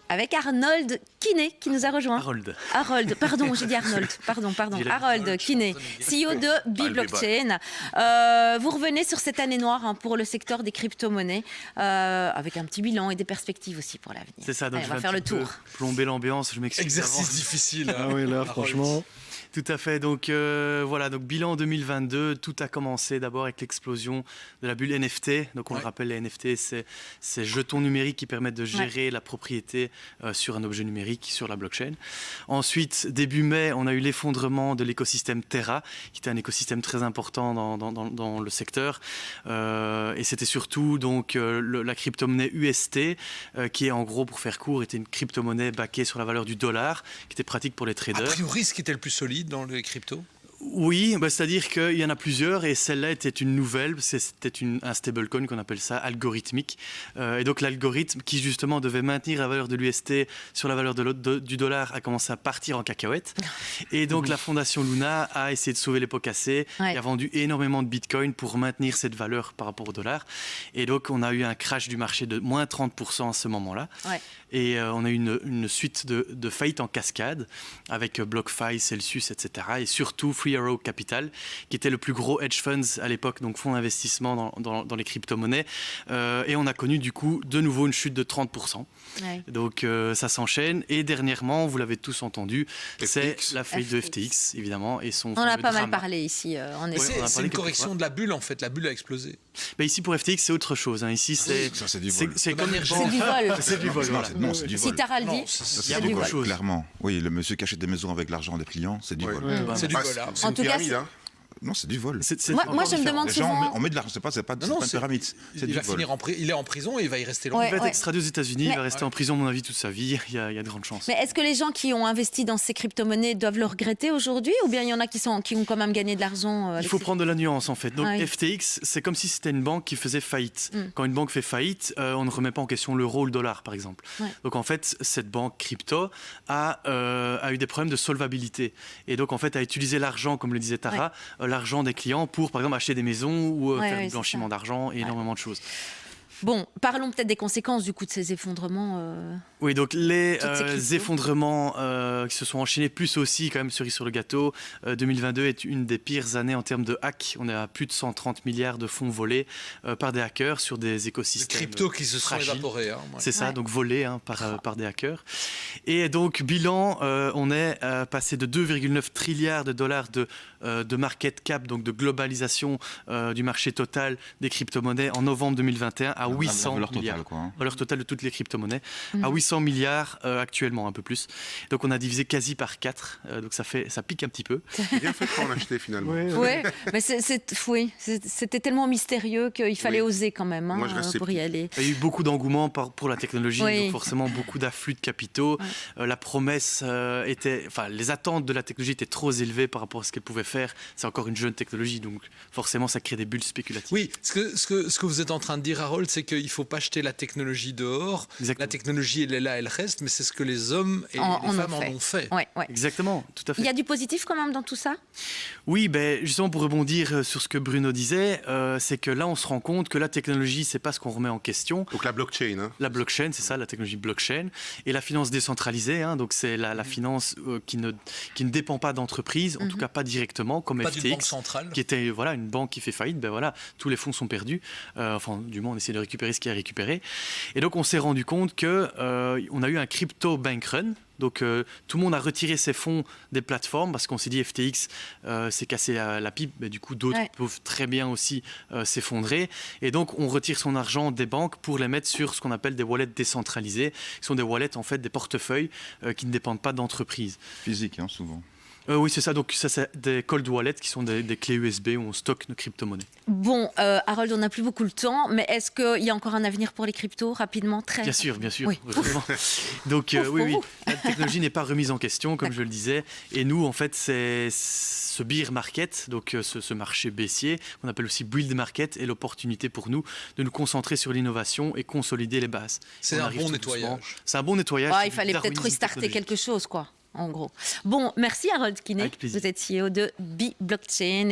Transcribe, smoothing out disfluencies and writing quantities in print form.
avec Harold Kiné qui nous a rejoint. Harold, pardon, j'ai dit Arnold. Pardon. Harold Kiné, CEO de B-Blockchain. Vous revenez sur cette année noire pour le secteur des crypto-monnaies, avec un petit bilan et des perspectives aussi pour l'avenir. C'est ça, donc on va faire le tour. Plomber l'ambiance, je m'excuse. Exercice difficile. Ah oui, là, franchement. Tout à fait. Donc voilà, donc bilan 2022, tout a commencé d'abord avec l'explosion de la bulle NFT. Donc on le rappelle, les NFT, c'est ces jetons numériques qui permettent de gérer la propriété sur un objet numérique, sur la blockchain. Ensuite, début mai, on a eu l'effondrement de l'écosystème Terra, qui était un écosystème très important dans le secteur. Et c'était surtout donc la crypto-monnaie UST, qui est en gros, pour faire court, était une crypto-monnaie backée sur la valeur du dollar, qui était pratique pour les traders. A priori, ce qui était le plus solide dans les cryptos? Oui, c'est-à-dire qu'il y en a plusieurs et celle-là était une nouvelle, c'était un stablecoin qu'on appelle ça algorithmique. Et donc l'algorithme qui justement devait maintenir la valeur de l'UST sur la valeur du dollar a commencé à partir en cacahuète. Et donc la fondation Luna a essayé de sauver les pots cassés et a vendu énormément de bitcoin pour maintenir cette valeur par rapport au dollar. Et donc on a eu un crash du marché de moins 30% à ce moment-là. Et on a eu une suite de faillites en cascade avec BlockFi, Celsius, etc. Et surtout Free Arrow Capital, qui était le plus gros hedge funds à l'époque, donc fonds d'investissement dans les crypto-monnaies. Et on a connu du coup de nouveau une chute de 30%. Donc ça s'enchaîne. Et dernièrement, vous l'avez tous entendu, c'est la faillite de FTX, évidemment. Et son on en a pas mal parlé ici, en effet. C'est une correction de la bulle, en fait. La bulle a explosé. Mais ici, pour FTX, c'est autre chose. Ici, c'est du vol. C'est du vol. C'est du vol. Non, c'est du vol. Si Taral dit, c'est du vol. Clairement. Oui, le monsieur qui achète des maisons avec l'argent des clients, c'est du vol. C'est du vol. En tout cas, non, c'est du vol. Moi, je me demande souvent. On met de l'argent, c'est pas une pyramide. Il est en prison et il va y rester longtemps. Il va être extradé aux États-Unis, il va rester en prison, à mon avis, toute sa vie. Il y a de grandes chances. Mais est-ce que les gens qui ont investi dans ces crypto-monnaies doivent le regretter aujourd'hui, ou bien il y en a qui ont quand même gagné de l'argent Il faut prendre de la nuance, en fait. Donc, FTX, c'est comme si c'était une banque qui faisait faillite. Quand une banque fait faillite, on ne remet pas en question l'euro ou le dollar, par exemple. Donc, en fait, cette banque crypto a eu des problèmes de solvabilité. Et donc, en fait, a utilisé l'argent, comme le disait Tara, l'argent des clients pour, par exemple, acheter des maisons ou faire du blanchiment d'argent et énormément de choses. Bon, parlons peut-être des conséquences du coup de ces effondrements. Oui, donc les effondrements qui se sont enchaînés, plus aussi quand même cerise sur le gâteau. 2022 est une des pires années en termes de hacks. On est à plus de 130 milliards de fonds volés par des hackers sur des écosystèmes. Des cryptos qui se sont évaporés. C'est ça, donc volés par des hackers. Et donc bilan, on est passé de 2,9 trilliards de dollars de market cap, donc de globalisation du marché total des crypto-monnaies en novembre 2021 à 800 milliards. Valeur totale de toutes les crypto-monnaies à 800 milliards actuellement, un peu plus. Donc on a divisé quasi par 4, donc ça pique un petit peu. C'est bien fait pour en acheter finalement. Oui, mais c'était tellement mystérieux qu'il fallait oser quand même pour y aller. Il y a eu beaucoup d'engouement pour la technologie, donc forcément beaucoup d'afflux de capitaux. La promesse les attentes de la technologie étaient trop élevées par rapport à ce qu'elle pouvait faire. C'est encore une jeune technologie, donc forcément ça crée des bulles spéculatives. Oui, ce que vous êtes en train de dire, Harold, c'est qu'il ne faut pas jeter la technologie dehors. Exactement. La technologie, elle est là, elle reste, mais c'est ce que les hommes et les femmes en ont fait. Exactement, tout à fait. Il y a du positif quand même dans tout ça? Oui, justement pour rebondir sur ce que Bruno disait, c'est que là on se rend compte que la technologie, c'est pas ce qu'on remet en question. Donc la blockchain. La blockchain, c'est ça, la technologie blockchain. Et la finance décentralisée, donc c'est la finance qui ne dépend pas d'entreprise, en tout cas pas directement, comme pas FTX, d'une banque centrale. Qui était une banque qui fait faillite. Tous les fonds sont perdus. Du moins on essaie de récupérer ce qui est récupéré. Et donc on s'est rendu compte que on a eu un crypto bank run. Donc tout le monde a retiré ses fonds des plateformes parce qu'on s'est dit FTX s'est cassé la pipe, mais du coup d'autres peuvent très bien aussi s'effondrer. Et donc on retire son argent des banques pour les mettre sur ce qu'on appelle des wallets décentralisés, qui sont des wallets en fait des portefeuilles qui ne dépendent pas d'entreprises. Physique, souvent. Oui, c'est ça. Donc, ça, c'est des cold wallets qui sont des clés USB où on stocke nos crypto-monnaies. Bon, Harold, on n'a plus beaucoup le temps, mais est-ce qu'il y a encore un avenir pour les cryptos, rapidement, très... Bien sûr. Oui. Donc, oui. La technologie n'est pas remise en question, comme je le disais. Et nous, en fait, c'est ce bear market, donc ce marché baissier, qu'on appelle aussi build market, est l'opportunité pour nous de nous concentrer sur l'innovation et consolider les bases. C'est un bon nettoyage. C'est un bon nettoyage. Il fallait peut-être restarter quelque chose, quoi. En gros. Bon, merci Harold Kiné. Vous êtes CEO de B-Blockchain.